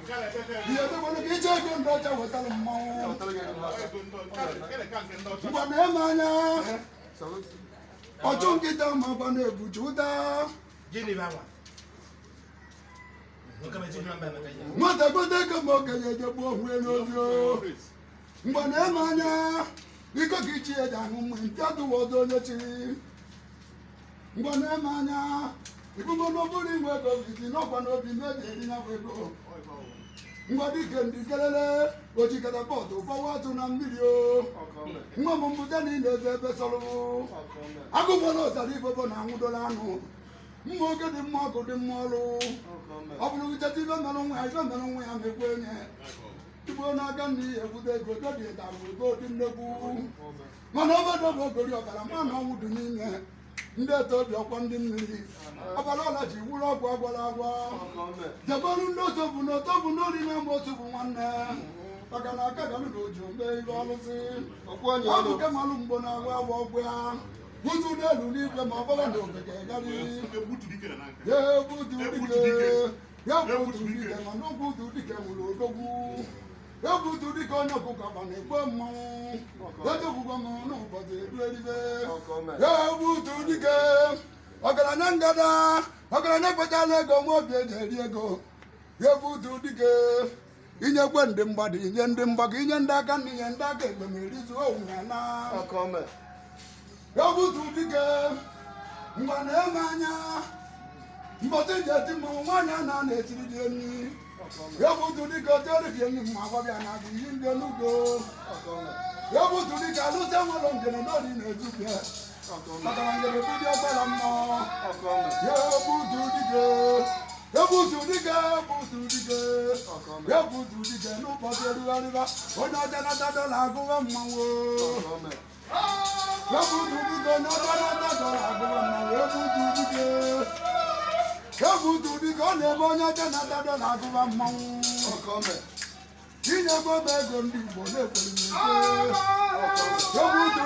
ihe dịkwana ka ije ego ndị ọcha wetara mmanwụ ngwa na-eme anya ọchụ nkịta ma gba na-ebuchi ụda nwata gote ego ma okenye ejegbu onwe n'ozi ngwa na-eme anya iko ka ichi eji aṅụ mmiri nke adụwa ọdụ onye chiri ngwa na-eme anya ibugo n'oburu inwe ego isi n'ọkwa n'obi mebi eri ya bụ ego ngwa dike ndị kelele ojikọta bọọdụ ụfọwụ atụ na mmiri o nwa m mbute na ị na-ebe ebe sọrọ agụbọ na ọzara ibobo na anwụdola anụ mma oge dị mma ọkụ dị mma ọrụ ọ bụrụ cheta ibe mere nwa ya ibe mere nwa ya mekwa enye igbo n'aka nna ihe ebute ego ego dị ịtarụ ego dị nnekwu mana obodo bụ ogori ọbara ma na ọnwụ dị n'ime ndị eto obi ọkwa ndị mmiri ọbara ọla ji wuru ọgwụ agwara agwa jebọrụ ndị otobu na otobu n'ori na-ama otu bụ nwanne maka na aka galụ na oji ome ihe ọlụsị ọ bụ kemalụ mgbo na-agwa agwa ọgwụ ya butu n'elu n'igwe ma ọ bụla na ofeke gari ya butu dike ma n'obutu dike nwere odogwu ebutu dike onye ọkụkọ ba na-egbe mmanwụ ejekwukwa m n'ụbọchị edu eribe ebutu dike ọgaranya ngada ọgaranya kpechala ego nwa obi eji eri ego ebutu dike inyekwe ndị mgbada inye ndị mgbago inye ndị aka nna inye ndị aka egbe ma erizu onwe ya na ebutu dike mgbe na-eme anya mbọtị ji eti mmanwụ nwaanyị a na-etiri dị enyi ebutu dike otere dị enyi mma agbabịa na agụ iyi ndị n'udo ebutu dike alụsị nwere ngene n'ori na-ezubie maka na ngene bidi ọgbara mmụọ ebutu dike ebutu dike ebutu dike ebutu dike n'ụbọchị erugharịba onye ọcha nata dọla agụwa mmanwụ ebutu dike onye ọcha nata dọla agụwa mmanwụ ebutu dike ebutu dike ọ na-ebe onye ọcha nata dọla agụwa mmanwụ inyekwa ego ndị Igbo na-ekwere ebutu